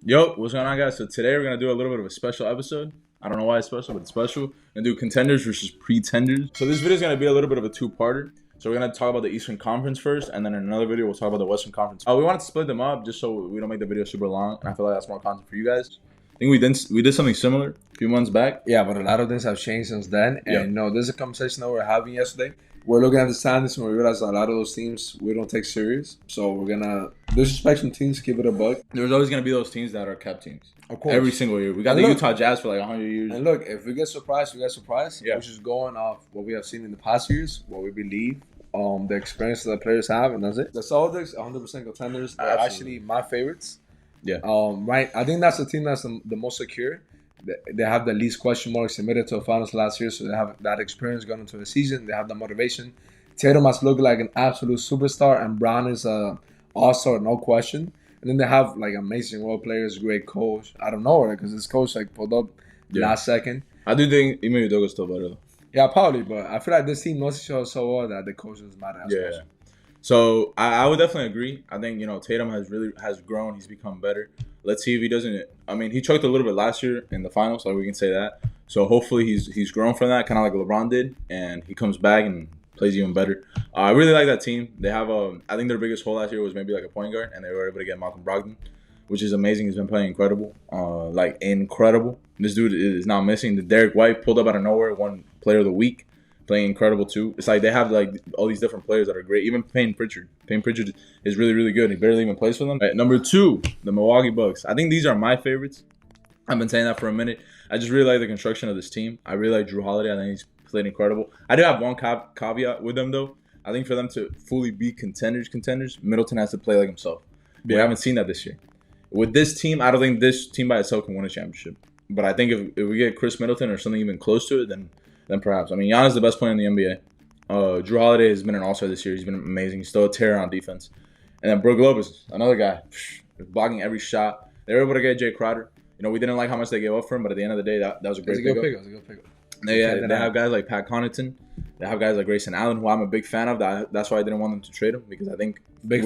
Yo, what's going on, guys? So today we're gonna do a little bit of a special episode. I don't know why it's special, but it's special. We're gonna do contenders versus pretenders. So this video is gonna be a little bit of a two-parter. So we're gonna talk about the Eastern Conference first, and then in another video we'll talk about the Western Conference. We wanted to split them up just so we don't make the video super long, and I feel like that's more content for you guys. I think we did something similar a few months back. Yeah, but a lot of things have changed since then. And no, this is a conversation that we were having yesterday. We're looking at the standings and we realize a lot of those teams we don't take serious. So we're gonna disrespect some teams, give it a buck. There's always gonna be those teams that are kept teams. Of course. Every single year. We got the Utah Jazz for like 100 years. And look, if we get surprised, we get surprised. Yeah. We're just going off what we have seen in the past years, what we believe, the experience that the players have, and that's it. The Celtics, 100% contenders. They're actually my favorites. Yeah. Right. I think that's the team that's the most secure. They have the least question marks submitted to the finals last year, so they have that experience going into the season. They have the motivation. Tatum must look like an absolute superstar, and Brown is a all-star, no question. And then they have like amazing role players, great coach. I don't know because this coach like pulled up last second. I do think Ime Udoka is still better though. Yeah, probably, but I feel like this team knows each other so well that the coach doesn't matter as much. So I would definitely agree. I think Tatum has grown. He's become better. Let's see if he doesn't. I mean, he choked a little bit last year in the finals, so we can say that. So hopefully he's grown from that, kind of like LeBron did, and he comes back and plays even better. I really like that team. They have I think their biggest hole last year was maybe like a point guard, and they were able to get Malcolm Brogdon, which is amazing. He's been playing incredible, like incredible. This dude is now missing. The Derek White pulled up out of nowhere, won Player of the Week, playing incredible too. It's like they have like all these different players that are great. Even Payne Pritchard. Payne Pritchard is really, really good. He barely even plays for them. Right, number 2, the Milwaukee Bucks. I think these are my favorites. I've been saying that for a minute. I just really like the construction of this team. I really like Drew Holiday. I think he's played incredible. I do have one caveat with them though. I think for them to fully be contenders, Middleton has to play like himself. We haven't seen that this year. With this team, I don't think this team by itself can win a championship. But I think if we get Chris Middleton or something even close to it, then perhaps. I mean, Giannis is the best player in the NBA. Drew Holiday has been an all-star this year. He's been amazing. He's still a terror on defense. And then Brook Lopez, another guy, blocking every shot. They were able to get Jay Crowder. We didn't like how much they gave up for him, but at the end of the day, that was a great pickup. It was a good pickup. They have guys like Pat Connaughton. They have guys like Grayson Allen, who I'm a big fan of. That's why I didn't want them to trade him, because I think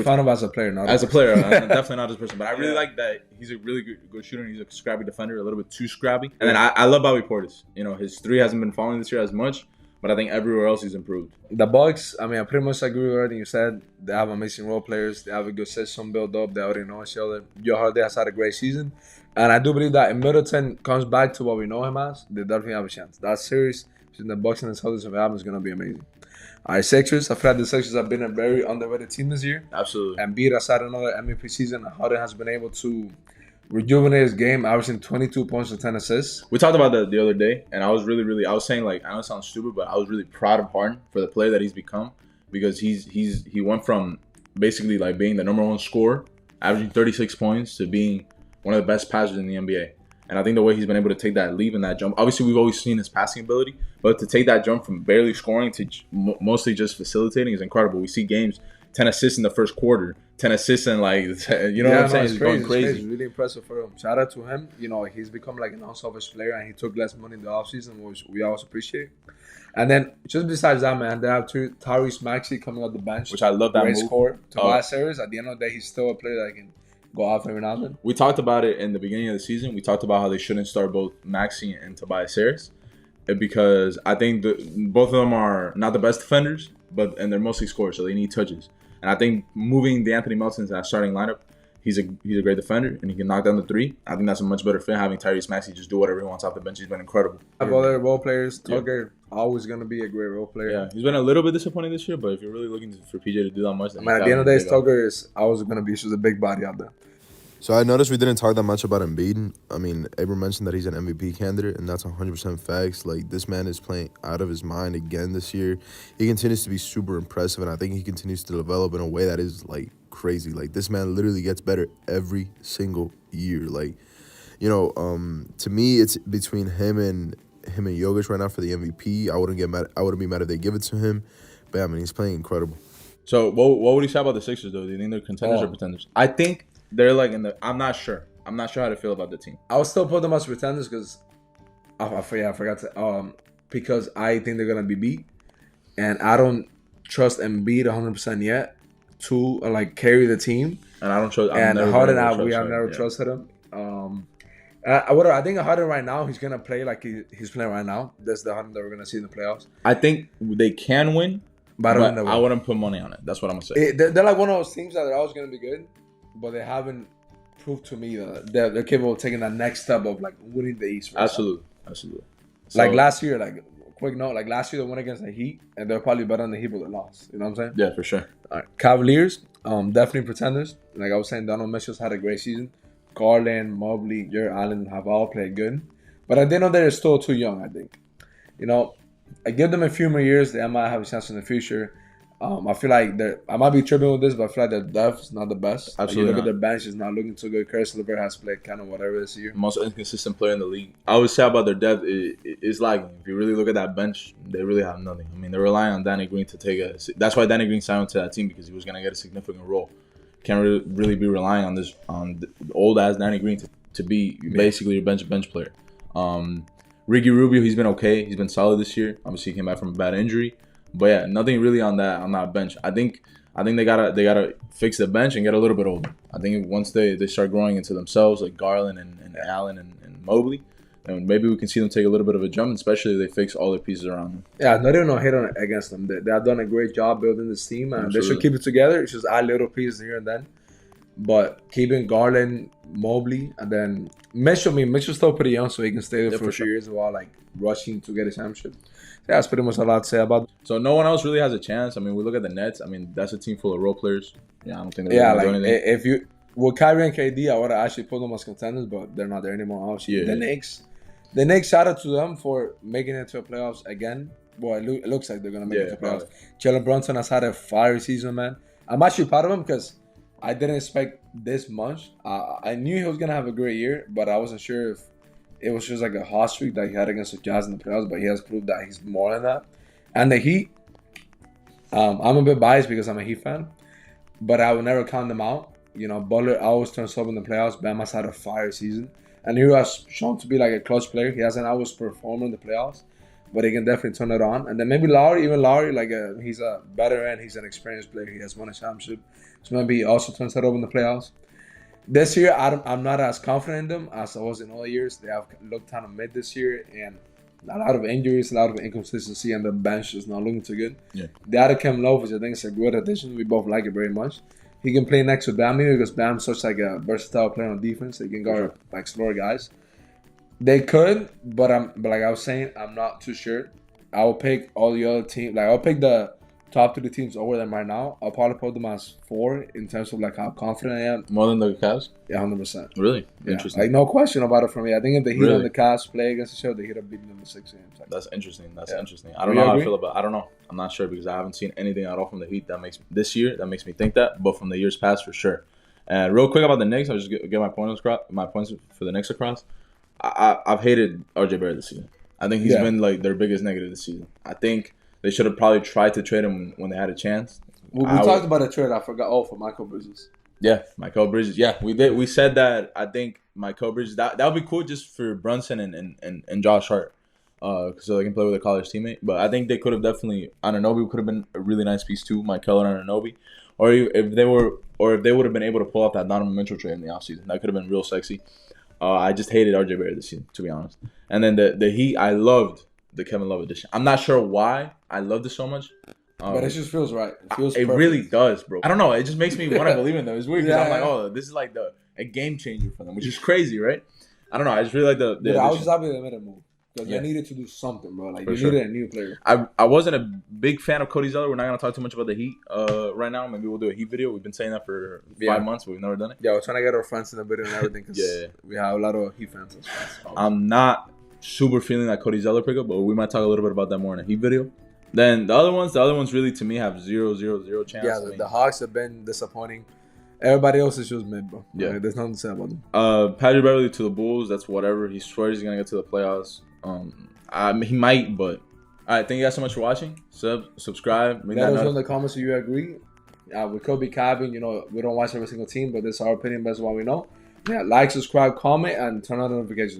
fan of as a player, not as a player, definitely not as a person. But I really like that he's a really good shooter. And he's a scrappy defender, a little bit too scrappy. And then I love Bobby Portis. His three hasn't been falling this year as much, but I think everywhere else he's improved. The Bucks, I mean, I pretty much agree with everything you said. They have amazing role players. They have a good system built up. They already know each other. Joe Holiday has had a great season. And I do believe that if Middleton comes back to what we know him as, they definitely have a chance. That series between the Bucks and the Celtics of Adam is going to be amazing. All right, Sixers. I feel like the Sixers have been a very underrated team this year. Absolutely. And Embiid has had another MVP season. Harden has been able to rejuvenate his game, averaging 22 points and 10 assists. We talked about that the other day, and I was I was saying, like, I know it sounds stupid, but I was really proud of Harden for the player that he's become, because he went from basically like being the number 1 scorer, averaging 36 points, to being one of the best passers in the NBA. And I think the way he's been able to take that leap and that jump, obviously we've always seen his passing ability, but to take that jump from barely scoring to mostly just facilitating is incredible. We see games, 10 assists in the first quarter, 10 assists in what I'm saying? He's going crazy. It's really impressive for him. Shout out to him. He's become like an unselfish player, and he took less money in the offseason, which we always appreciate. And then just besides that, man, they have Tyrese Maxey coming off the bench, which I love that great move. Score. Tobias Harris, at the end of the day, he's still a player that can go off every now and then. We talked about it in the beginning of the season. We talked about how they shouldn't start both Maxey and Tobias Harris, because I think both of them are not the best defenders, and they're mostly scorers, so they need touches. And I think moving DeAnthony Melton to that starting lineup, he's a great defender, and he can knock down the three. I think that's a much better fit, having Tyrese Maxey just do whatever he wants off the bench. He's been incredible. Have other role players. Tucker, always going to be a great role player. Yeah, he's been a little bit disappointing this year, but if you're really looking for PJ to do that much, then at the end of the day, Tucker is always going to be just a big body out there. So I noticed we didn't talk that much about Embiid. I mean, Abram mentioned that he's an MVP candidate, and that's 100% facts. Like, this man is playing out of his mind again this year. He continues to be super impressive, and I think he continues to develop in a way that is, like, crazy. Like, this man literally gets better every single year. Like, to me, it's between him and Jokic right now for the MVP. I wouldn't be mad if they give it to him. But, I mean, he's playing incredible. So, what would you say about the Sixers, though? Do you think they're contenders or pretenders? I think they're like I'm not sure. I'm not sure how to feel about the team. I would still put them as pretenders because I forgot to because I think they're gonna be beat, and I don't trust Embiid 100% yet to carry the team. And I don't trust. And Harden, we have never trusted him. I think Harden right now, he's gonna play like he's playing right now. That's the Harden that we're gonna see in the playoffs. I think they can win, But but I wouldn't put money on it. That's what I'm gonna say. They're like one of those teams that are always gonna be good, but they haven't proved to me that they're capable of taking that next step of like winning the East. Absolutely. So, Like last year, like quick note, like last year they won against the Heat, and they're probably better than the Heat, but they lost. You know what I'm saying? Yeah, for sure. All right. Cavaliers, definitely pretenders. Like I was saying, Donovan Mitchell's had a great season. Garland, Mobley, Jared Allen have all played good. But at the end of the day, they're still too young, I think. You know, I give them a few more years. They might have a chance in the future. I feel like I might be tripping with this, but I feel like their depth is not the best. Absolutely. Like you look at their bench, it's not looking too good. Curtis LeVert has played kind of whatever this year. Most inconsistent player in the league. I always say about their depth is lagging. If you really look at that bench, they really have nothing. I mean, they're relying on Danny Green to take a. That's why Danny Green signed to that team, because he was going to get a significant role. Can't really be relying on the old ass Danny Green to be basically your bench player. Ricky Rubio, he's been okay. He's been solid this year. Obviously, he came back from a bad injury. But yeah, nothing really on that bench. I think they gotta fix the bench and get a little bit older. I think once they start growing into themselves, like Garland and Allen and Mobley, and maybe we can see them take a little bit of a jump, especially if they fix all their pieces around them. Yeah, not even no hit on against them. They have done a great job building this team, and they should keep it together. It's just add little pieces here and then. But keeping Garland, Mobley, and then Mitchell. I mean, Mitchell's still pretty young, so he can stay there for a few years while like rushing to get a championship. Yeah, that's pretty much all I'd say about it. So no one else really has a chance. I mean, we look at the Nets. I mean, that's a team full of role players. Yeah, I don't think they're going to do anything. If you with Kyrie and KD, I would have actually put them as contenders, but they're not there anymore. Obviously, the Knicks, shout out to them for making it to the playoffs again. Well, it looks like they're going to make it to the playoffs. Jalen Brunson has had a fiery season, man. I'm actually proud of him because I didn't expect this much. I knew he was going to have a great year, but I wasn't sure if it was just like a hot streak that he had against the Jazz in the playoffs, but he has proved that he's more than that. And the Heat, I'm a bit biased because I'm a Heat fan, but I would never count them out. You know, Butler always turns up in the playoffs. Bam has had a fire season. And he has shown to be like a clutch player. He hasn't always performed in the playoffs, but he can definitely turn it on. And then maybe Lowry, like he's a veteran. He's an experienced player. He has won a championship. So maybe he also turns it up in the playoffs. This year, I'm not as confident in them as I was in all years. They have looked kind of mid this year, and a lot of injuries, a lot of inconsistency, and the bench is not looking too good. Yeah. The other Kevin Love, which I think is a good addition. We both like it very much. He can play next to Bam here because Bam's such like a versatile player on defense. He can guard like slower guys. They could, but like I was saying, I'm not too sure. I will pick all the other teams. Like I'll pick the top 3 teams over them right now. I'll probably put them as 4 in terms of like how confident I am. More than the Cavs? Yeah, 100%. Really? Yeah. Interesting. Like no question about it for me. I think if the Heat and the Cavs play against each other, the Heat are beating them in 6 games. Like, that's interesting. Interesting. I don't know how I feel about it. I don't know. I'm not sure because I haven't seen anything at all from the Heat that makes me think that. But from the years past, for sure. And real quick about the Knicks, I'll just get my points for the Knicks across. I've hated RJ Barrett this season. I think he's been like their biggest negative this season. I think they should have probably tried to trade him when they had a chance. We talked about a trade. I forgot. Oh, for Michael Bridges. Yeah, Michael Bridges. Yeah, we did. We said that. I think Michael Bridges. That would be cool just for Brunson and Josh Hart, so they can play with a college teammate. But I think they could have definitely. Anunoby could have been a really nice piece too. Michael and Anunoby, or if they would have been able to pull off that Donovan Mitchell trade in the offseason, that could have been real sexy. I just hated RJ Barrett this season, to be honest. And then the Heat, I loved the Kevin Love edition. I'm not sure why I loved it so much. But it just feels right. It really does, bro. I don't know. It just makes me want to believe in them. It's weird because I'm like, oh, this is like a game changer for them, which is crazy, right? I don't know. I just really like the I was just happy they made a move. Because they needed to do something, bro. Like, needed a new player. I wasn't a big fan of Cody Zeller. We're not going to talk too much about the Heat right now. Maybe we'll do a Heat video. We've been saying that for 5 months, but we've never done it. Yeah, we're trying to get our friends in the video and everything because we have a lot of Heat fans. I'm not super feeling that Cody Zeller pickup, but we might talk a little bit about that more in a Heat video. Then the other ones really to me have 0.000 chance. Yeah, the Hawks have been disappointing. Everybody else is just mid, bro. Yeah, there's nothing to say about them. Patrick Beverley to the Bulls. That's whatever. He swears he's gonna get to the playoffs. He might, but all right. Thank you guys so much for watching. Subscribe. Let us know in the comments if you agree. We could be capping. You know, we don't watch every single team, but this is our opinion based on what we know. Yeah, like, subscribe, comment, and turn on the notifications.